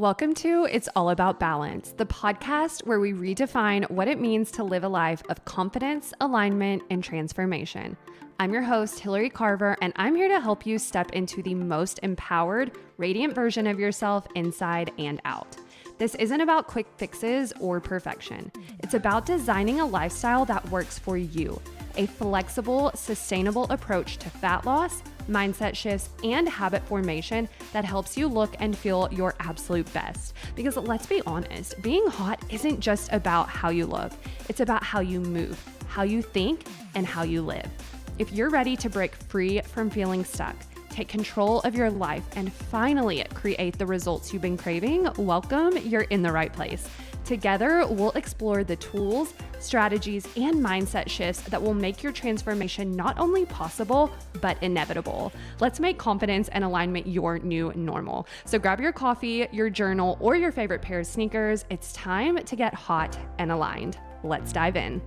Welcome to It's All About Balance, the podcast where we redefine what it means to live a life of confidence, alignment, and transformation. I'm your host, Hillary Carver, and I'm here to help you step into the most empowered, radiant version of yourself inside and out. This isn't about quick fixes or perfection. It's about designing a lifestyle that works for you, a flexible, sustainable approach to fat loss, mindset shifts, and habit formation that helps you look and feel your absolute best. Because let's be honest, being hot isn't just about how you look. It's about how you move, how you think, and how you live. If you're ready to break free from feeling stuck, take control of your life, and finally create the results you've been craving, welcome, you're in the right place. Together, we'll explore the tools, strategies, and mindset shifts that will make your transformation not only possible, but inevitable. Let's make confidence and alignment your new normal. So grab your coffee, your journal, or your favorite pair of sneakers. It's time to get hot and aligned. Let's dive in.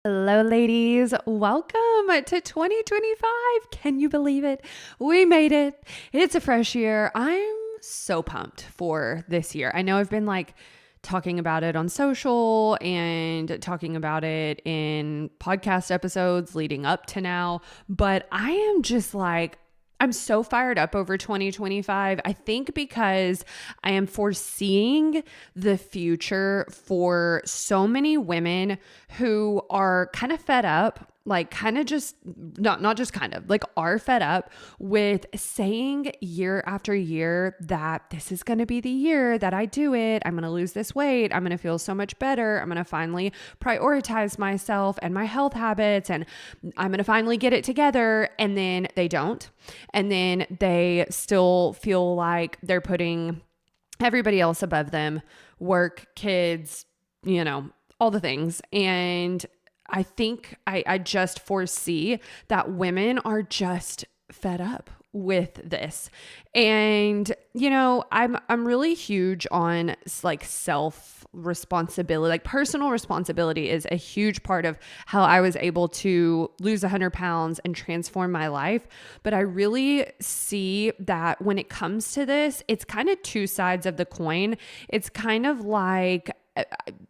Hello, ladies. Welcome to 2025. Can you believe it? We made it. It's a fresh year. I'm so pumped for this year. I know I've been talking about it on social and talking about it in podcast episodes leading up to now, but I am just I'm so fired up over 2025. I think because I am foreseeing the future for so many women who are kind of fed up, are fed up with saying year after year that this is going to be the year that I do it. I'm going to lose this weight. I'm going to feel so much better. I'm going to finally prioritize myself and my health habits, and I'm going to finally get it together. And then they don't. And then they still feel like they're putting everybody else above them, work, kids, all the things. And I think I just foresee that women are just fed up with this. And, I'm really huge on self responsibility, personal responsibility is a huge part of how I was able to lose 100 pounds and transform my life. But I really see that when it comes to this, it's kind of two sides of the coin. It's kind of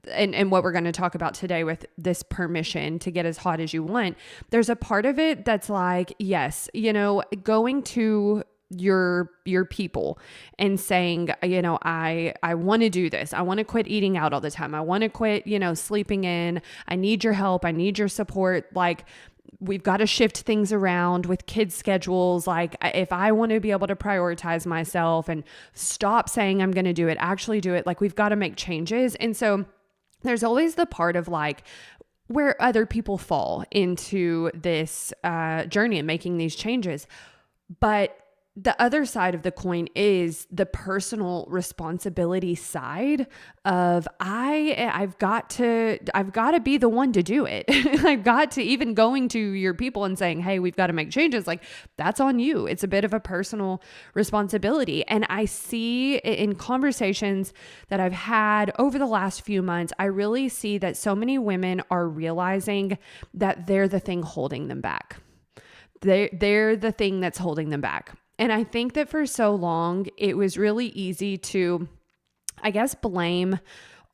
and what we're going to talk about today with this permission to get as hot as you want, there's a part of it that's yes, going to your people and saying, I want to do this. I want to quit eating out all the time. I want to quit, sleeping in. I need your help. I need your support. We've got to shift things around with kids' schedules. If I want to be able to prioritize myself and stop saying I'm going to do it, actually do it, we've got to make changes. And so there's always the part of where other people fall into this journey and making these changes. But the other side of the coin is the personal responsibility side of I've got to be the one to do it. I've got to, even going to your people and saying, hey, we've got to make changes. That's on you. It's a bit of a personal responsibility. And I see in conversations that I've had over the last few months, I really see that so many women are realizing that they're the thing holding them back. They're the thing that's holding them back. And I think that for so long, it was really easy to, blame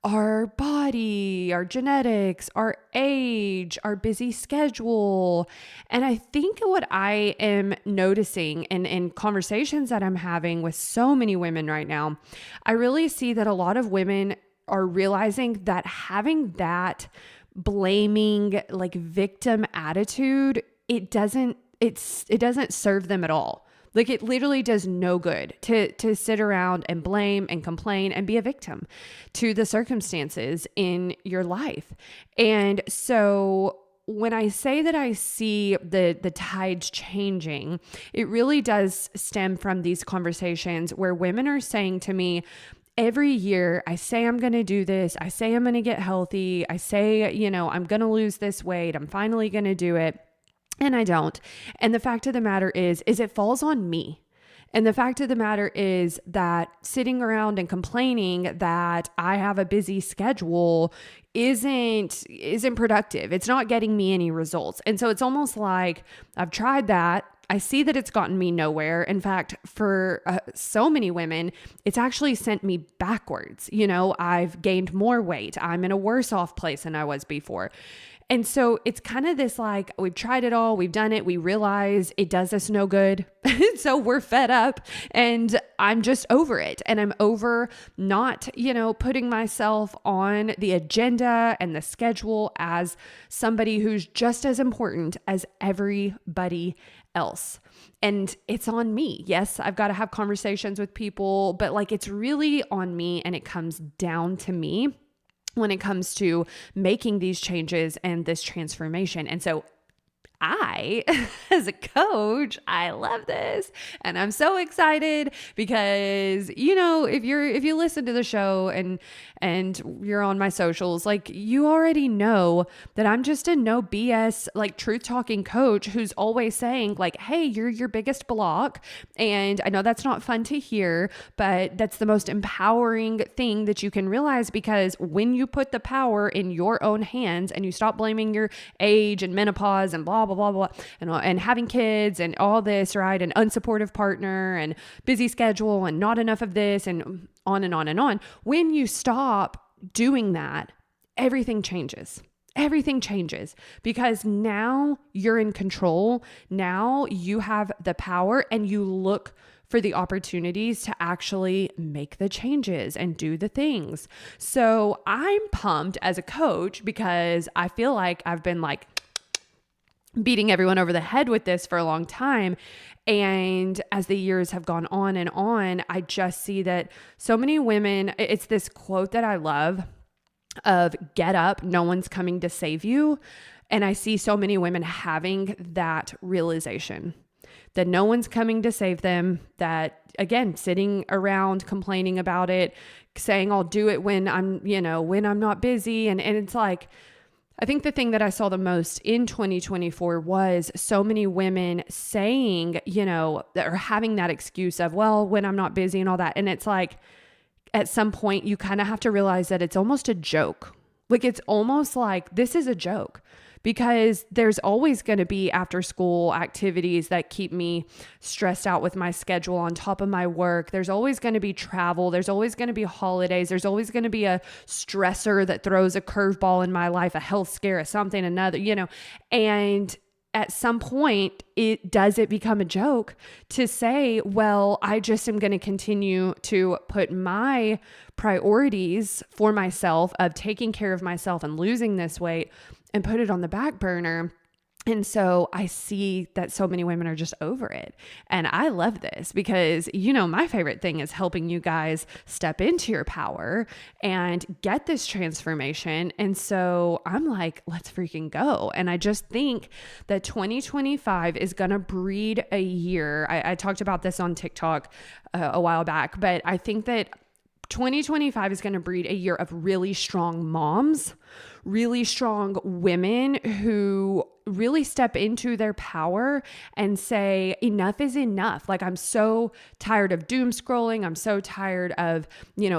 our body, our genetics, our age, our busy schedule. And I think what I am noticing in conversations that I'm having with so many women right now, I really see that a lot of women are realizing that having that blaming, victim attitude, it doesn't serve them at all. It literally does no good to sit around and blame and complain and be a victim to the circumstances in your life. And so when I say that I see the tides changing, it really does stem from these conversations where women are saying to me, every year I say I'm going to do this. I say I'm going to get healthy. I say, I'm going to lose this weight. I'm finally going to do it. And I don't. And the fact of the matter is it falls on me. And the fact of the matter is that sitting around and complaining that I have a busy schedule isn't productive. It's not getting me any results. And so it's almost like I've tried that. I see that it's gotten me nowhere. In fact, for so many women, it's actually sent me backwards. I've gained more weight. I'm in a worse off place than I was before. And so it's kind of this like, we've tried it all, we've done it, we realize it does us no good. So we're fed up and I'm just over it. And I'm over not, putting myself on the agenda and the schedule as somebody who's just as important as everybody else. And it's on me. Yes, I've got to have conversations with people, but like it's really on me and it comes down to me when it comes to making these changes and this transformation. And so I, as a coach, I love this. And I'm so excited because, if you listen to the show and you're on my socials, like you already know that I'm just a no BS, like truth talking coach who's always saying like, hey, you're your biggest block. And I know that's not fun to hear, but that's the most empowering thing that you can realize, because when you put the power in your own hands and you stop blaming your age and menopause and blah, blah, blah, blah, and having kids and all this, right? An unsupportive partner and busy schedule and not enough of this and on and on and on. When you stop doing that, everything changes. Everything changes because now you're in control. Now you have the power and you look for the opportunities to actually make the changes and do the things. So I'm pumped as a coach because I feel like I've been like beating everyone over the head with this for a long time. And as the years have gone on and on, I just see that so many women, it's this quote that I love of get up, no one's coming to save you. And I see so many women having that realization that no one's coming to save them, that again, sitting around complaining about it, saying I'll do it when I'm not busy. And it's like, I think the thing that I saw the most in 2024 was so many women saying, or having that excuse of, well, when I'm not busy and all that. And it's like, at some point you kind of have to realize that it's almost a joke. Like, it's almost like this is a joke, because there's always going to be after school activities that keep me stressed out with my schedule on top of my work. There's always going to be travel. There's always going to be holidays. There's always going to be a stressor that throws a curveball in my life, a health scare, something, another, and at some point it become a joke to say, well, I just am going to continue to put my priorities for myself of taking care of myself and losing this weight and put it on the back burner. And so I see that so many women are just over it. And I love this because, my favorite thing is helping you guys step into your power and get this transformation. And so I'm like, let's freaking go. And I just think that 2025 is going to breed a year. I talked about this on TikTok a while back, but I think that 2025 is going to breed a year of really strong moms, really strong women who really step into their power and say, enough is enough. Like, I'm so tired of doom scrolling. I'm so tired of,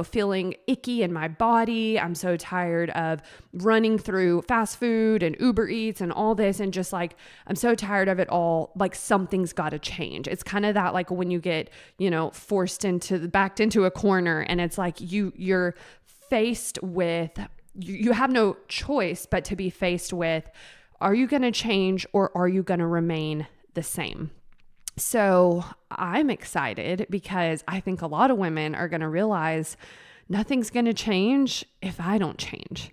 feeling icky in my body. I'm so tired of running through fast food and Uber Eats and all this. And just like, I'm so tired of it all. Like, something's got to change. It's kind of that, like when you get, backed into a corner and it's like you're faced with, you have no choice but to be faced with, are you going to change or are you going to remain the same? So I'm excited because I think a lot of women are going to realize nothing's going to change if I don't change.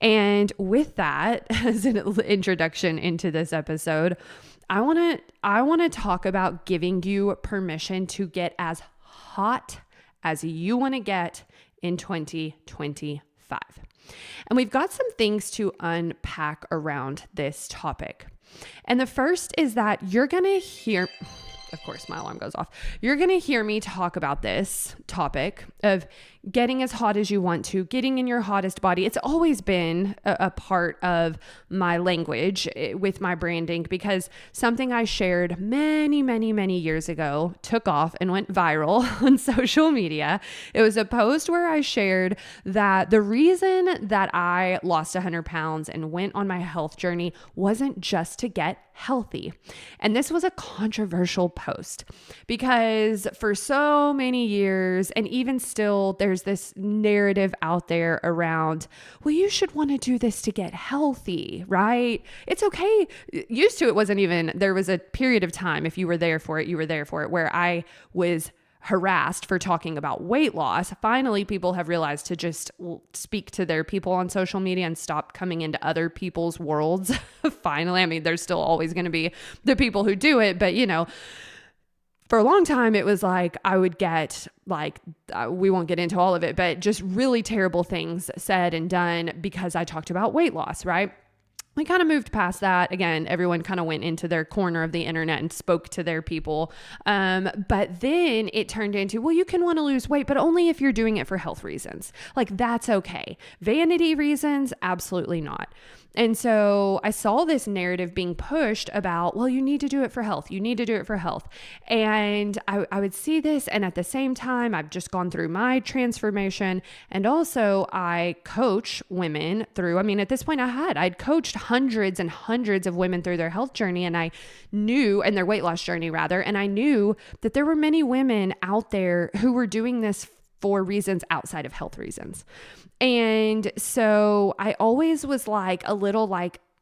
And with that, as an introduction into this episode, I want to talk about giving you permission to get as hot as you want to get in 2025. And we've got some things to unpack around this topic. And the first is that you're going to hear, of course, my alarm goes off. You're going to hear me talk about this topic of getting as hot as you want to, getting in your hottest body. It's always been a part of my language with my branding, because something I shared many, many, many years ago took off and went viral on social media. It was a post where I shared that the reason that I lost 100 pounds and went on my health journey wasn't just to get healthy. And this was a controversial post because for so many years, and even still, there's this narrative out there around, well, you should want to do this to get healthy, right? It's okay. Used to, it wasn't even, there was a period of time, if you were there for it, you were there for it, where I was harassed for talking about weight loss. Finally, people have realized to just speak to their people on social media and stop coming into other people's worlds. Finally, I mean, there's still always going to be the people who do it, but for a long time, it was like I would get we won't get into all of it, but just really terrible things said and done because I talked about weight loss, right? We kind of moved past that. Again, everyone kind of went into their corner of the internet and spoke to their people. But then it turned into, well, you can want to lose weight, but only if you're doing it for health reasons. Like, that's okay. Vanity reasons, absolutely not. And so I saw this narrative being pushed about, well, you need to do it for health. You need to do it for health. And I would see this. And at the same time, I've just gone through my transformation. And also I coach women through, at this point I'd coached hundreds and hundreds of women through their health journey. And I knew, and their weight loss journey rather. And I knew that there were many women out there who were doing this for reasons outside of health reasons. And so I always was a little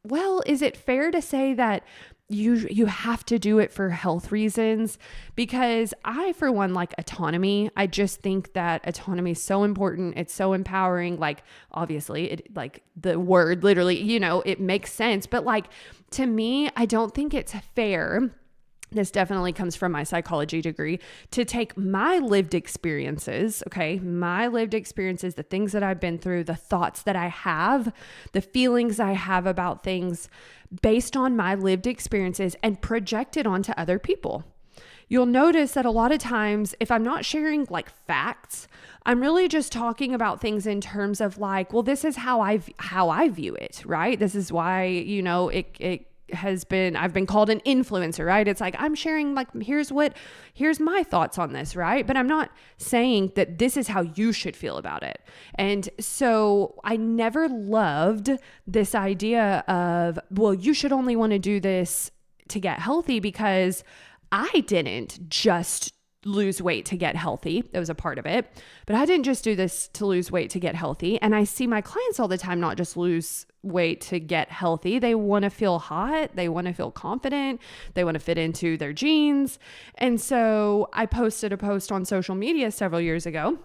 well, is it fair to say that you have to do it for health reasons? Because I, for one, like autonomy. I just think that autonomy is so important. It's so empowering. Obviously it, the word literally, it makes sense. But to me, I don't think it's fair. This definitely comes from my psychology degree, to take my lived experiences, the things that I've been through, the thoughts that I have, the feelings I have about things based on my lived experiences, and project it onto other people. You'll notice that a lot of times, if I'm not sharing facts, I'm really just talking about things in terms of well, this is how I view it, right? This is why, I've been called an influencer, right? It's I'm sharing here's my thoughts on this, right? But I'm not saying that this is how you should feel about it. And so I never loved this idea of, well, you should only want to do this to get healthy, because I didn't just lose weight to get healthy. That was a part of it. But I didn't just do this to lose weight to get healthy. And I see my clients all the time not just lose weight to get healthy. They want to feel hot. They want to feel confident. They want to fit into their jeans. And so I posted a post on social media several years ago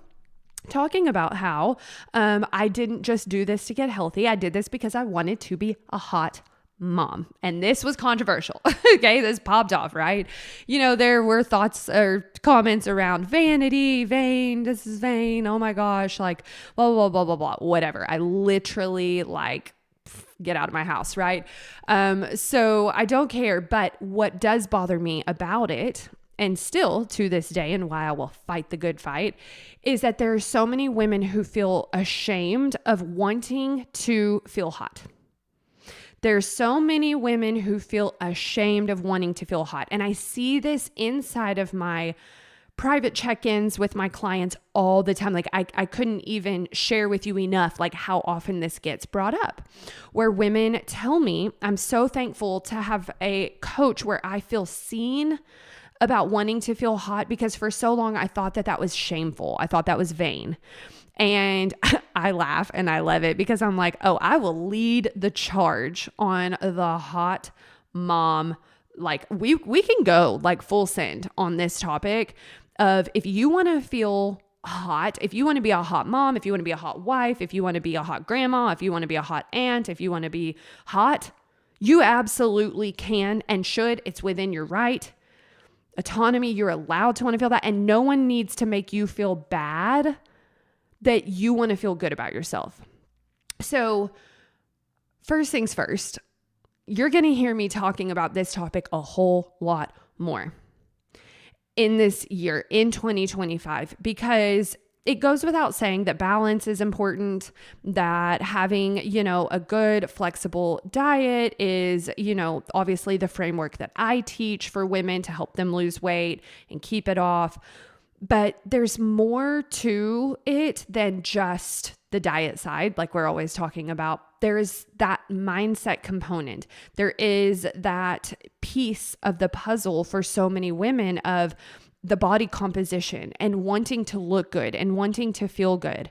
talking about how I didn't just do this to get healthy. I did this because I wanted to be a hot mom. And this was controversial. Okay. This popped off, right? There were thoughts or comments around vanity, vain, this is vain. Oh my gosh. Blah, blah, blah, blah, blah, whatever. I literally get out of my house. Right. So I don't care, but what does bother me about it, and still to this day, and why I will fight the good fight, is that there are so many women who feel ashamed of wanting to feel hot. There's so many women who feel ashamed of wanting to feel hot. And I see this inside of my private check-ins with my clients all the time. I couldn't even share with you enough, how often this gets brought up, where women tell me, I'm so thankful to have a coach where I feel seen about wanting to feel hot, because for so long I thought that was shameful. I thought that was vain. And I laugh and I love it, because I'm I will lead the charge on the hot mom. We can go full send on this topic of, if you want to feel hot, if you want to be a hot mom, if you want to be a hot wife, if you want to be a hot grandma, if you want to be a hot aunt, if you want to be hot, you absolutely can and should. It's within your right. Autonomy, you're allowed to want to feel that. And no one needs to make you feel bad that you want to feel good about yourself. So first things first, you're going to hear me talking about this topic a whole lot more in this year, in 2025, because it goes without saying that balance is important, that having, a good flexible diet is, obviously the framework that I teach for women to help them lose weight and keep it off. But there's more to it than just the diet side, like we're always talking about. There is that mindset component. There is that piece of the puzzle for so many women of the body composition and wanting to look good and wanting to feel good.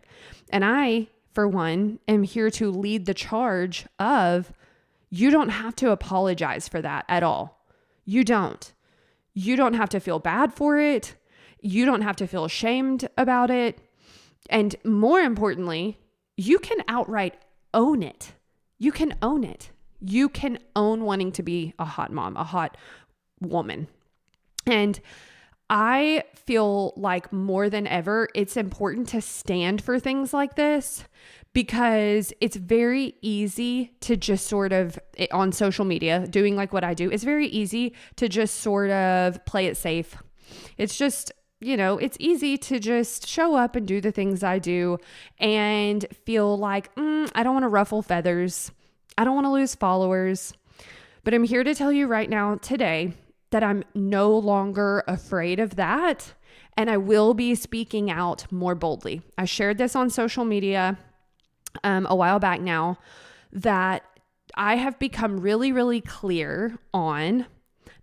And I, for one, am here to lead the charge of you don't have to apologize for that at all. You don't. You don't have to feel bad for it. You don't have to feel ashamed about it. And more importantly, you can outright own it. You can own it. You can own wanting to be a hot mom, a hot woman. And I feel like more than ever, it's important to stand for things like this because it's very easy to just sort of, on social media, doing like what I do, it's very easy to just sort of play it safe. It's just, it's easy to just show up and do the things I do and feel like, I don't want to ruffle feathers. I don't want to lose followers. But I'm here to tell you right now today that I'm no longer afraid of that. And I will be speaking out more boldly. I shared this on social media a while back now that I have become really, really clear on,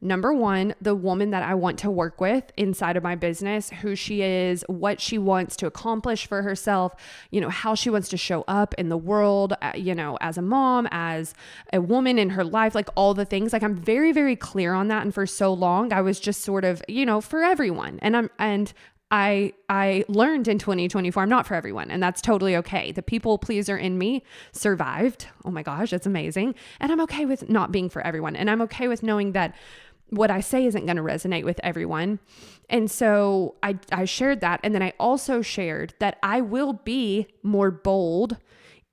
number one, the woman that I want to work with inside of my business, who she is, what she wants to accomplish for herself, how she wants to show up in the world, as a mom, as a woman in her life, like all the things. Like I'm very, very clear on that. And for so long, I was just sort of, for everyone. And I learned in 2024, I'm not for everyone, and that's totally okay. The people pleaser in me survived. Oh my gosh, it's amazing. And I'm okay with not being for everyone. And I'm okay with knowing that what I say isn't going to resonate with everyone. And so I shared that. And then I also shared that I will be more bold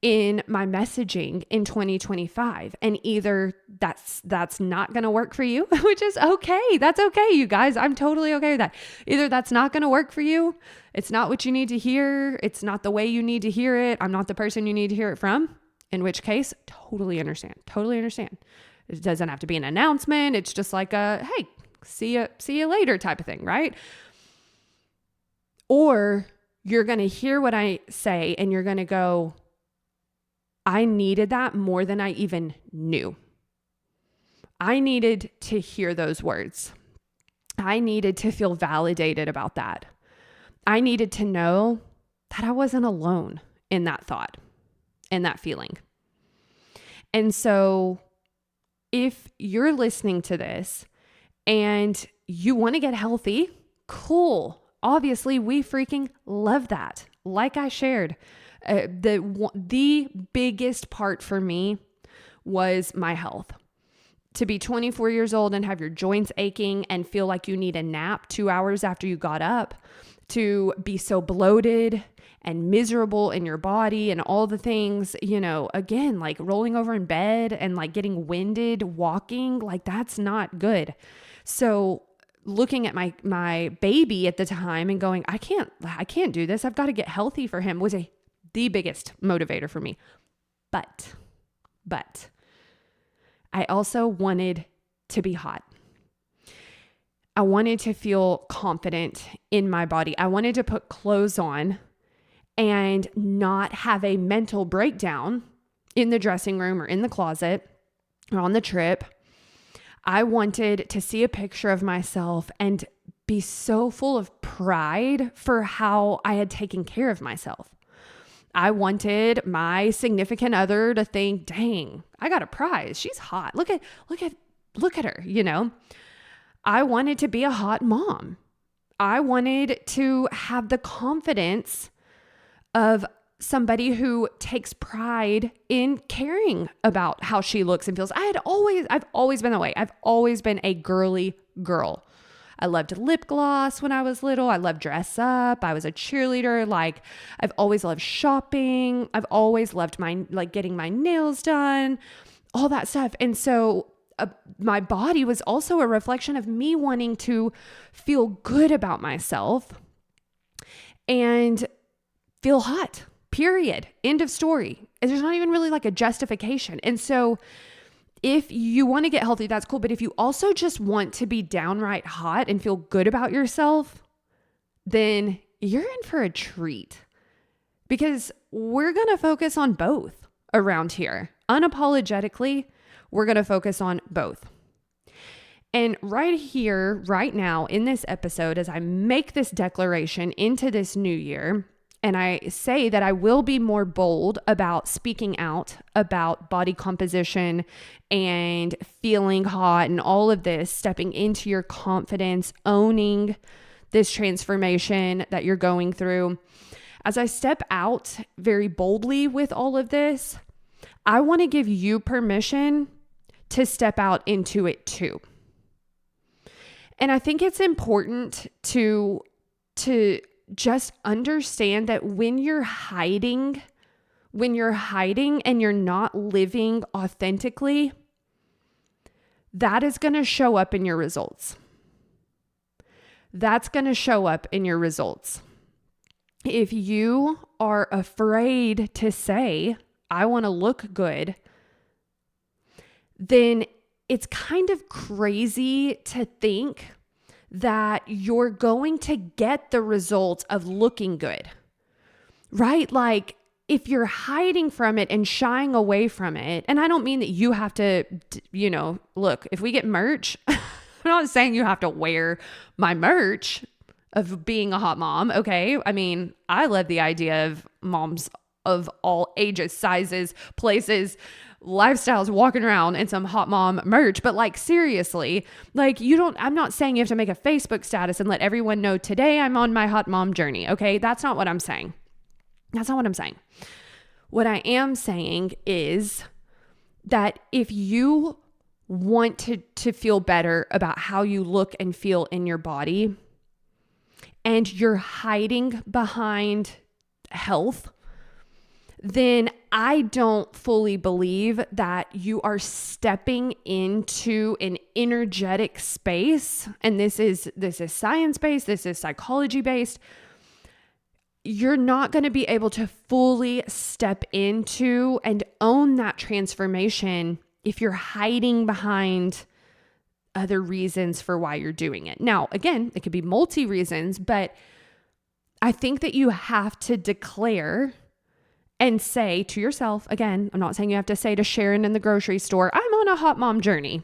in my messaging in 2025. And either that's not going to work for you, which is okay. That's okay, you guys. I'm totally okay with that. Either that's not going to work for you. It's not what you need to hear. It's not the way you need to hear it. I'm not the person you need to hear it from, in which case, totally understand. Totally understand. It doesn't have to be an announcement. It's just like a, hey, see you later type of thing, right? Or you're going to hear what I say and you're going to go, I needed that more than I even knew. I needed to hear those words. I needed to feel validated about that. I needed to know that I wasn't alone in that thought, in that feeling. And so if you're listening to this and you want to get healthy, cool. Obviously, we freaking love that. Like I shared, the biggest part for me was my health. To be 24 years old and have your joints aching and feel like you need a nap 2 hours after you got up, to be so bloated and miserable in your body and all the things, again, like rolling over in bed and like getting winded, walking, like that's not good. So looking at my baby at the time and going, I can't do this. I've got to get healthy for him was the biggest motivator for me. But I also wanted to be hot. I wanted to feel confident in my body. I wanted to put clothes on and not have a mental breakdown in the dressing room or in the closet or on the trip. I wanted to see a picture of myself and be so full of pride for how I had taken care of myself. I wanted my significant other to think, dang, I got a prize. She's hot. Look at her, I wanted to be a hot mom. I wanted to have the confidence of somebody who takes pride in caring about how she looks and feels. I've always been that way. I've always been a girly girl. I loved lip gloss when I was little. I loved dress up. I was a cheerleader. Like I've always loved shopping. I've always loved getting my nails done, all that stuff. And so my body was also a reflection of me wanting to feel good about myself. And feel hot, period. End of story. And there's not even really like a justification. And so if you want to get healthy, that's cool. But if you also just want to be downright hot and feel good about yourself, then you're in for a treat, because we're going to focus on both around here. Unapologetically, we're going to focus on both. And right here, right now in this episode, as I make this declaration into this new year, and I say that I will be more bold about speaking out about body composition and feeling hot and all of this, stepping into your confidence, owning this transformation that you're going through. As I step out very boldly with all of this, I want to give you permission to step out into it too. And I think it's important to just understand that when you're hiding and you're not living authentically, that is going to show up in your results. That's going to show up in your results. If you are afraid to say, I want to look good, then it's kind of crazy to think that you're going to get the results of looking good, right? Like if you're hiding from it and shying away from it, and I don't mean that you have to, look, if we get merch, I'm not saying you have to wear my merch of being a hot mom, okay? I mean, I love the idea of moms of all ages, sizes, places, lifestyles walking around in some hot mom merch. But like, seriously, like I'm not saying you have to make a Facebook status and let everyone know today I'm on my hot mom journey. Okay. That's not what I'm saying. That's not what I'm saying. What I am saying is that if you want to feel better about how you look and feel in your body, and you're hiding behind health, then I don't fully believe that you are stepping into an energetic space. And this is science-based, this is psychology-based. You're not going to be able to fully step into and own that transformation if you're hiding behind other reasons for why you're doing it. Now, again, it could be multi reasons, but I think that you have to declare and say to yourself, again, I'm not saying you have to say to Sharon in the grocery store, I'm on a hot mom journey.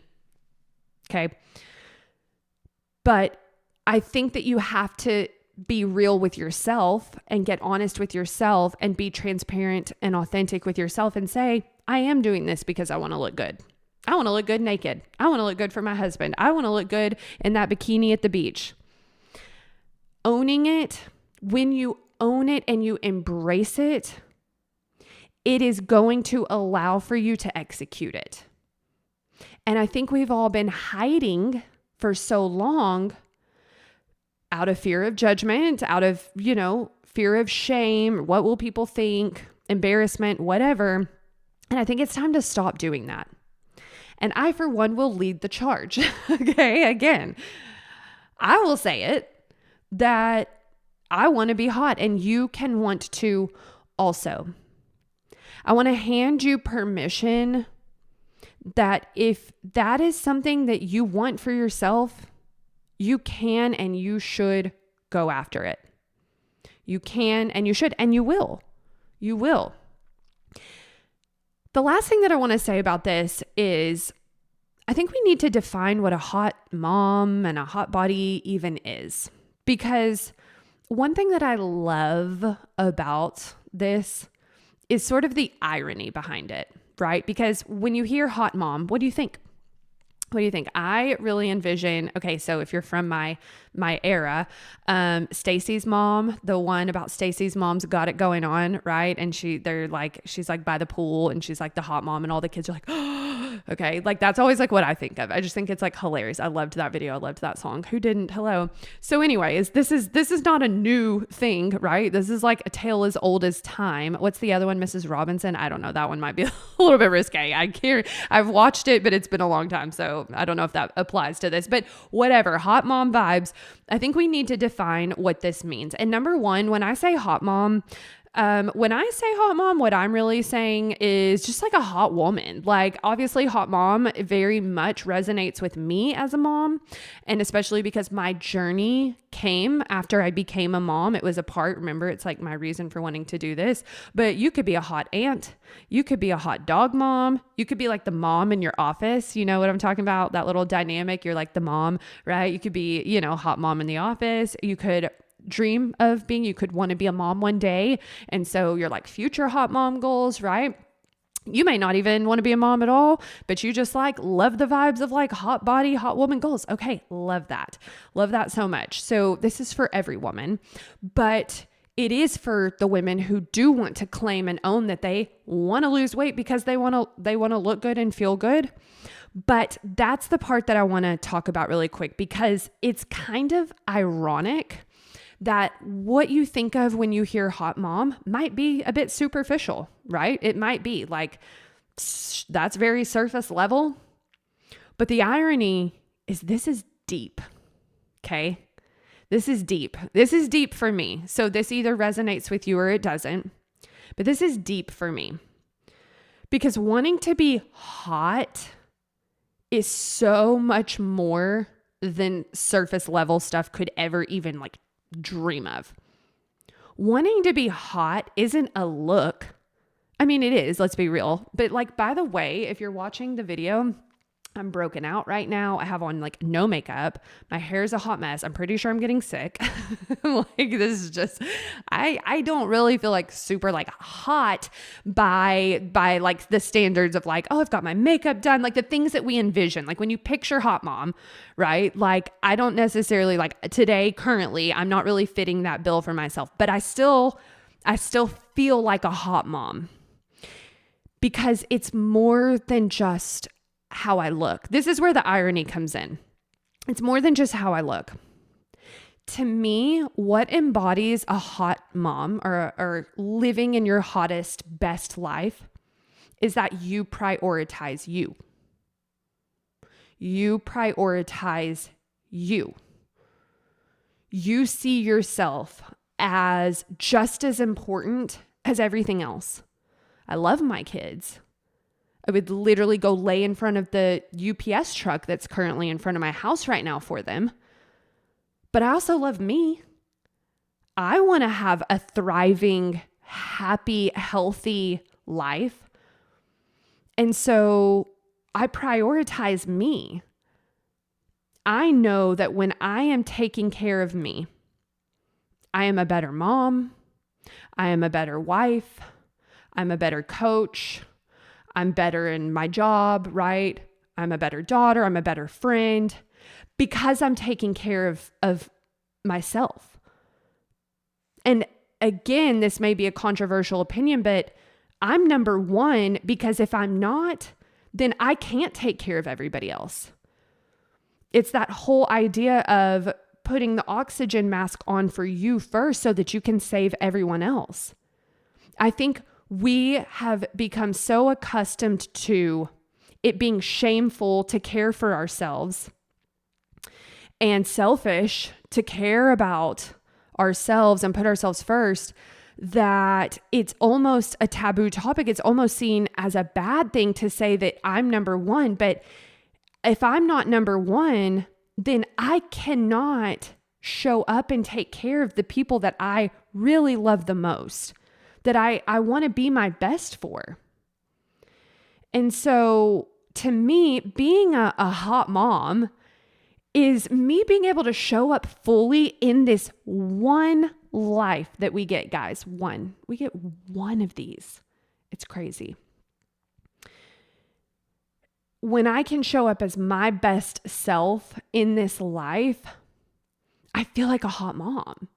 Okay. But I think that you have to be real with yourself and get honest with yourself and be transparent and authentic with yourself and say, I am doing this because I want to look good. I want to look good naked. I want to look good for my husband. I want to look good in that bikini at the beach. Owning it, when you own it and you embrace it, it is going to allow for you to execute it. And I think we've all been hiding for so long out of fear of judgment, out of, fear of shame, what will people think, embarrassment, whatever. And I think it's time to stop doing that. And I, for one, will lead the charge. Okay. Again, I will say it that I want to be hot and you can want to also. I want to hand you permission that if that is something that you want for yourself, you can and you should go after it. You can and you should, and you will. You will. The last thing that I want to say about this is I think we need to define what a hot mom and a hot body even is. Because one thing that I love about this is sort of the irony behind it, right? Because when you hear hot mom, what do you think? What do you think? I really envision, okay, so if you're from my era, Stacy's mom, the one about Stacy's mom's got it going on, right? And she's like by the pool and she's like the hot mom and all the kids are like, oh, okay. Like that's always like what I think of. I just think it's like hilarious. I loved that video. I loved that song. Who didn't? Hello. So anyways, this is not a new thing, right? This is like a tale as old as time. What's the other one? Mrs. Robinson? I don't know. That one might be a little bit risque. I've watched it, but it's been a long time. So I don't know if that applies to this, but whatever, hot mom vibes. I think we need to define what this means. And number one, when I say hot mom, When I say hot mom, what I'm really saying is just like a hot woman. Like obviously hot mom very much resonates with me as a mom. And especially because my journey came after I became a mom. It was a part, remember, it's like my reason for wanting to do this, but you could be a hot aunt. You could be a hot dog mom. You could be like the mom in your office. You know what I'm talking about? That little dynamic. You're like the mom, right? You could be, hot mom in the office. You could dream of being, you could want to be a mom one day. And so you're like future hot mom goals, right? You may not even want to be a mom at all, but you just like love the vibes of like hot body, hot woman goals. Okay. Love that. Love that so much. So this is for every woman, but it is for the women who do want to claim and own that they want to lose weight because they want to look good and feel good. But that's the part that I want to talk about really quick because it's kind of ironic that what you think of when you hear hot mom might be a bit superficial, right? It might be like, that's very surface level. But the irony is this is deep, okay? This is deep. This is deep for me. So this either resonates with you or it doesn't. But this is deep for me. Because wanting to be hot is so much more than surface level stuff could ever even like dream of. Wanting to be hot isn't a look. I mean, it is, let's be real. But like, by the way, if you're watching the video, I'm broken out right now. I have on like no makeup. My hair's a hot mess. I'm pretty sure I'm getting sick. Like this is just, I don't really feel like super like hot by like the standards of like, oh, I've got my makeup done. Like the things that we envision, like when you picture hot mom, right? Like I don't necessarily like today, currently, I'm not really fitting that bill for myself, but I still feel like a hot mom because it's more than just how I look. This is where the irony comes in. It's more than just how I look. To me, what embodies a hot mom or living in your hottest, best life is that you prioritize you. You prioritize you. You see yourself as just as important as everything else. I love my kids. I would literally go lay in front of the UPS truck that's currently in front of my house right now for them. But I also love me. I want to have a thriving, happy, healthy life. And so I prioritize me. I know that when I am taking care of me, I am a better mom. I am a better wife. I'm a better coach. I'm better in my job, right? I'm a better daughter. I'm a better friend because I'm taking care of myself. And again, this may be a controversial opinion, but I'm number one because if I'm not, then I can't take care of everybody else. It's that whole idea of putting the oxygen mask on for you first so that you can save everyone else. I think we have become so accustomed to it being shameful to care for ourselves and selfish to care about ourselves and put ourselves first that it's almost a taboo topic. It's almost seen as a bad thing to say that I'm number one. But if I'm not number one, then I cannot show up and take care of the people that I really love the most, that I want to be my best for. And so to me, being a hot mom is me being able to show up fully in this one life that we get, guys. We get one of these. It's crazy. When I can show up as my best self in this life, I feel like a hot mom.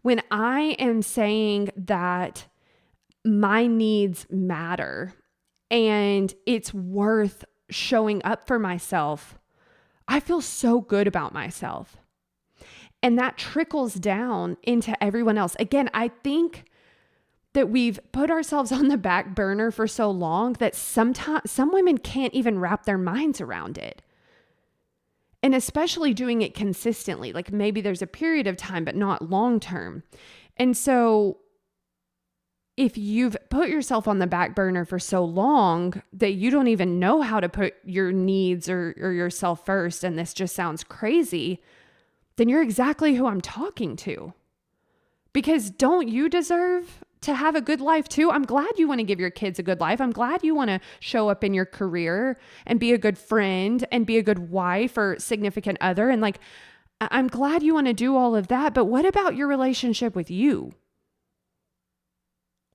When I am saying that my needs matter and it's worth showing up for myself, I feel so good about myself. And that trickles down into everyone else. Again, I think that we've put ourselves on the back burner for so long that sometimes some women can't even wrap their minds around it. And especially doing it consistently, like maybe there's a period of time, but not long term. And so if you've put yourself on the back burner for so long that you don't even know how to put your needs or yourself first, and this just sounds crazy, then you're exactly who I'm talking to. Because don't you deserve to have a good life too? I'm glad you want to give your kids a good life. I'm glad you want to show up in your career and be a good friend and be a good wife or significant other. And like, I'm glad you want to do all of that. But what about your relationship with you?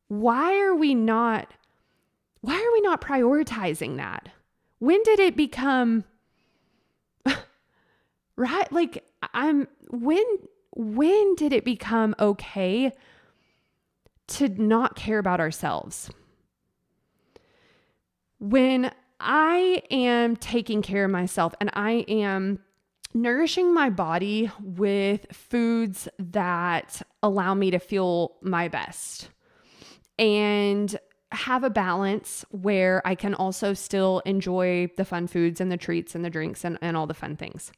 Why are we not prioritizing that? When did it become right? Like when did it become okay to not care about ourselves? When I am taking care of myself and I am nourishing my body with foods that allow me to feel my best and have a balance where I can also still enjoy the fun foods and the treats and the drinks and all the fun things.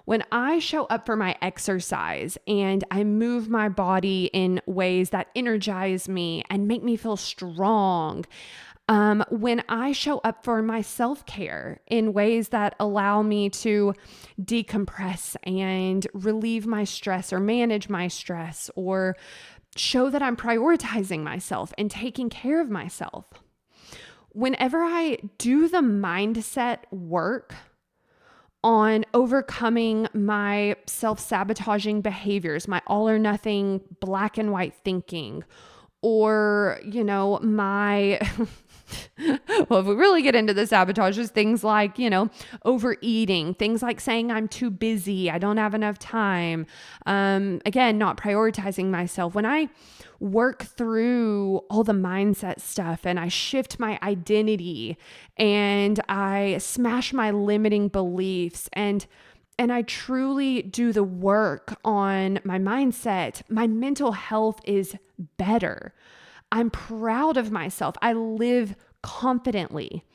When I show up for my exercise and I move my body in ways that energize me and make me feel strong, when I show up for my self-care in ways that allow me to decompress and relieve my stress or manage my stress or show that I'm prioritizing myself and taking care of myself. Whenever I do the mindset work on overcoming my self-sabotaging behaviors, my all or nothing black and white thinking, or, my, well, if we really get into the sabotages, things like, overeating, things like saying I'm too busy, I don't have enough time. Again, not prioritizing myself. When I work through all the mindset stuff and I shift my identity and I smash my limiting beliefs and I truly do the work on my mindset, my mental health is better. I'm proud of myself. I live confidently,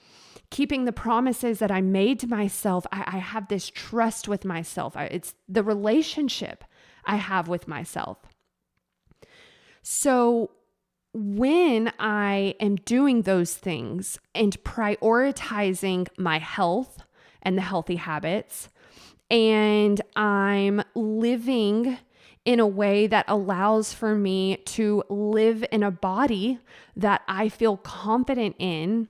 keeping the promises that I made to myself. I have this trust with myself. It's the relationship I have with myself. So when I am doing those things and prioritizing my health and the healthy habits, and I'm living in a way that allows for me to live in a body that I feel confident in,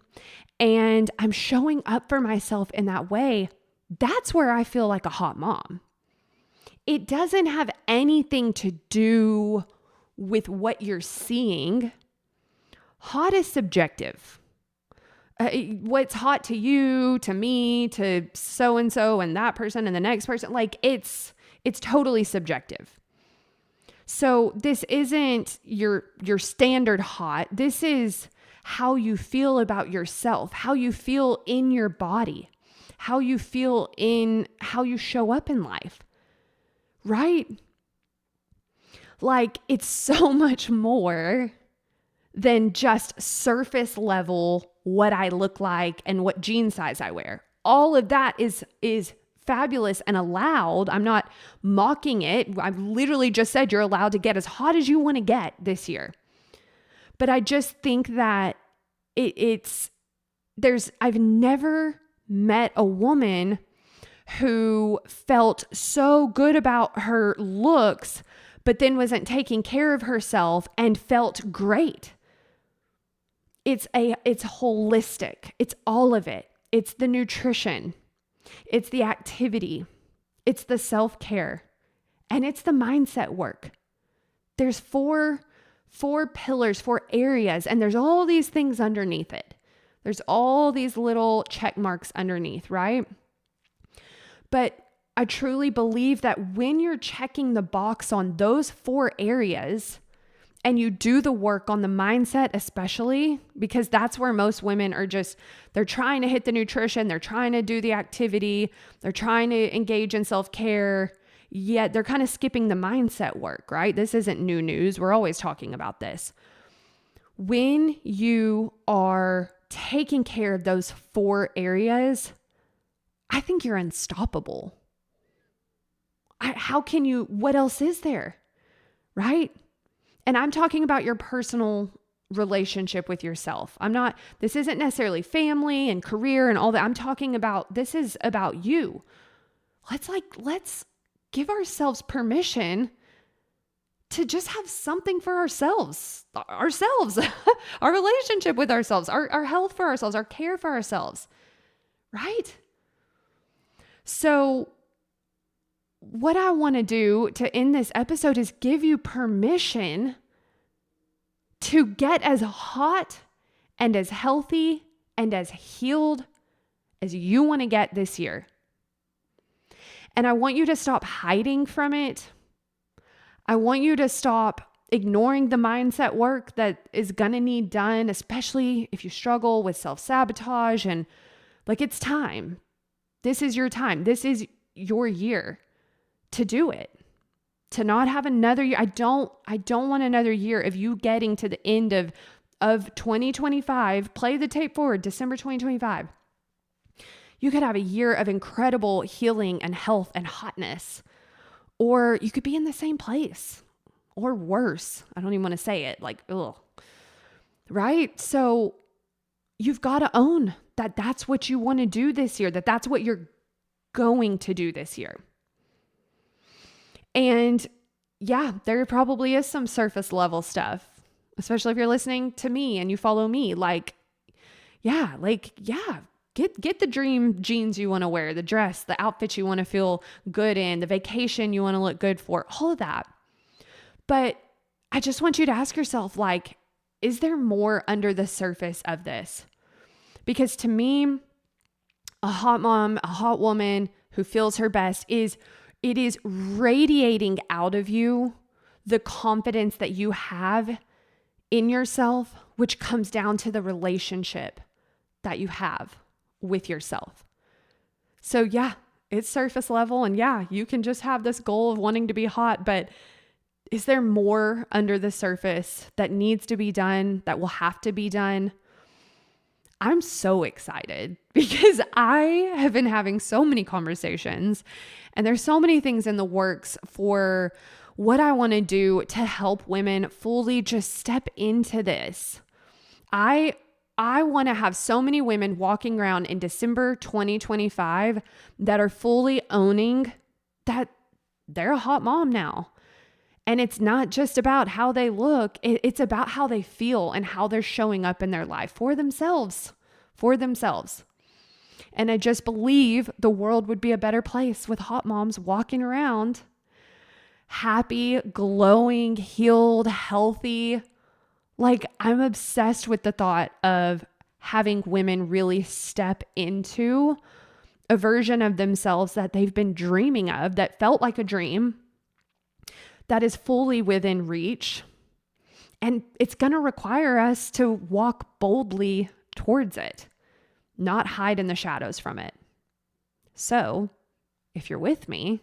and I'm showing up for myself in that way, that's where I feel like a hot mom. It doesn't have anything to do with what you're seeing. Hot is subjective. What's hot to you, to me, to so-and-so and that person and the next person, like it's totally subjective. So this isn't your standard hot. This is how you feel about yourself, how you feel in your body, how you feel in how you show up in life, right? Like it's so much more than just surface level what I look like and what jean size I wear. All of that is fabulous and allowed. I'm not mocking it. I've literally just said you're allowed to get as hot as you want to get this year. But I just think that I've never met a woman who felt so good about her looks, but then wasn't taking care of herself and felt great. It's holistic. It's all of it. It's the nutrition. It's the activity. It's the self-care. And it's the mindset work. There's four pillars, 4 areas, and there's all these things underneath it. There's all these little check marks underneath, right? But I truly believe that when you're checking the box on those 4 areas and you do the work on the mindset, especially because that's where most women are they're trying to hit the nutrition, they're trying to do the activity, they're trying to engage in self-care, yet they're kind of skipping the mindset work, right? This isn't new news. We're always talking about this. When you are taking care of those 4 areas, I think you're unstoppable. What else is there, right? And I'm talking about your personal relationship with yourself. This isn't necessarily family and career and all that. I'm talking about, this is about you. Let's give ourselves permission to just have something for ourselves, our relationship with ourselves, our health for ourselves, our care for ourselves, right? So what I want to do to end this episode is give you permission to get as hot and as healthy and as healed as you want to get this year. And I want you to stop hiding from it. I want you to stop ignoring the mindset work that is going to need done, especially if you struggle with self-sabotage and it's time. This is your time. This is your year to do it. To not have another year. I don't want another year of you getting to the end of 2025. Play the tape forward, December 2025. You could have a year of incredible healing and health and hotness. Or you could be in the same place or worse. I don't even want to say it, ugh. Right? So you've got to own that that's what you want to do this year, that that's what you're going to do this year. And yeah, there probably is some surface level stuff, especially if you're listening to me and you follow me. Get the dream jeans you want to wear, the dress, the outfit you want to feel good in, the vacation you want to look good for, all of that. But I just want you to ask yourself, is there more under the surface of this? Because to me, a hot mom, a hot woman who feels her best is radiating out of you the confidence that you have in yourself, which comes down to the relationship that you have with yourself. So yeah, it's surface level, and yeah, you can just have this goal of wanting to be hot, but is there more under the surface that needs to be done, that will have to be done? I'm so excited because I have been having so many conversations and there's so many things in the works for what I want to do to help women fully just step into this. I want to have so many women walking around in December 2025 that are fully owning that they're a hot mom now. And it's not just about how they look, it's about how they feel and how they're showing up in their life for themselves. And I just believe the world would be a better place with hot moms walking around happy, glowing, healed, healthy. I'm obsessed with the thought of having women really step into a version of themselves that they've been dreaming of, that felt like a dream, that is fully within reach. And it's going to require us to walk boldly towards it, not hide in the shadows from it. So if you're with me,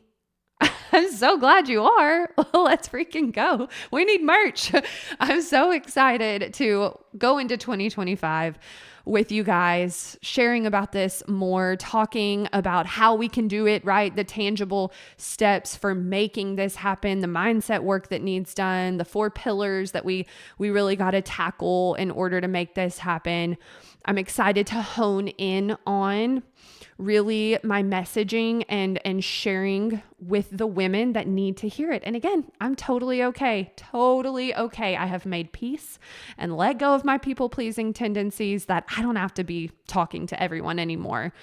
I'm so glad you are. Let's freaking go. We need merch. I'm so excited to go into 2025 with you guys, sharing about this more, talking about how we can do it, right? The tangible steps for making this happen, the mindset work that needs done, the 4 pillars that we really got to tackle in order to make this happen. I'm excited to hone in on really my messaging and sharing with the women that need to hear it. And again, I'm totally okay. I have made peace and let go of my people-pleasing tendencies that I don't have to be talking to everyone anymore.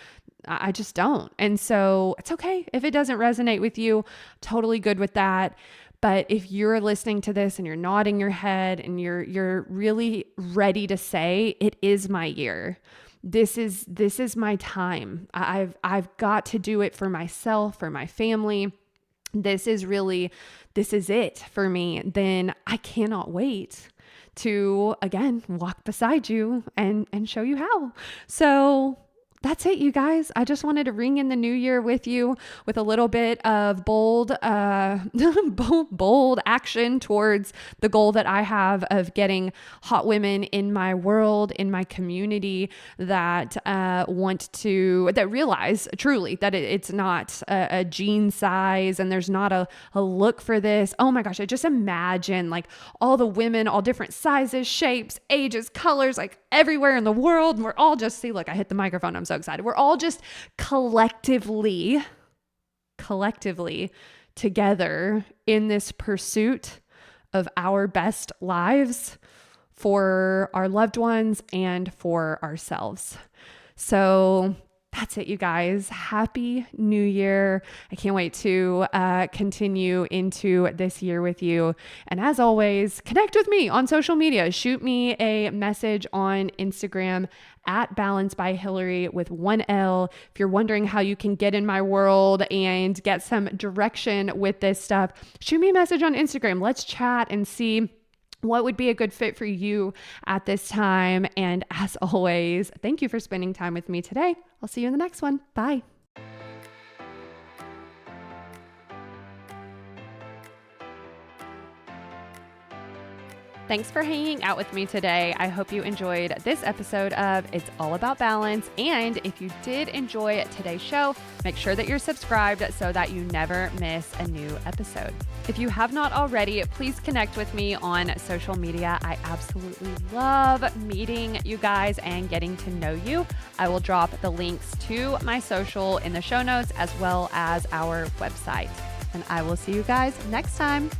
I just don't. And so it's okay if it doesn't resonate with you. Totally good with that. But if you're listening to this and you're nodding your head and you're really ready to say, it is my year. This is my time. I've got to do it for myself, for my family. This is it for me. Then I cannot wait to, again, walk beside you and show you how. So that's it, you guys. I just wanted to ring in the new year with you with a little bit of bold, bold action towards the goal that I have of getting hot women in my world, in my community that that realize truly that it's not a jean size and there's not a look for this. Oh my gosh, I just imagine like all the women, all different sizes, shapes, ages, colors, like everywhere in the world. And we're all just, see, look, I hit the microphone. I'm so excited. We're all just collectively together in this pursuit of our best lives for our loved ones and for ourselves. So that's it, you guys. Happy New Year. I can't wait to continue into this year with you. And as always, connect with me on social media. Shoot me a message on Instagram at Balance by Hillary with 1 L. If you're wondering how you can get in my world and get some direction with this stuff, shoot me a message on Instagram. Let's chat and see what would be a good fit for you at this time. And as always, thank you for spending time with me today. I'll see you in the next one. Bye. Thanks for hanging out with me today. I hope you enjoyed this episode of It's All About Balance. And if you did enjoy today's show, make sure that you're subscribed so that you never miss a new episode. If you have not already, please connect with me on social media. I absolutely love meeting you guys and getting to know you. I will drop the links to my social in the show notes as well as our website. And I will see you guys next time.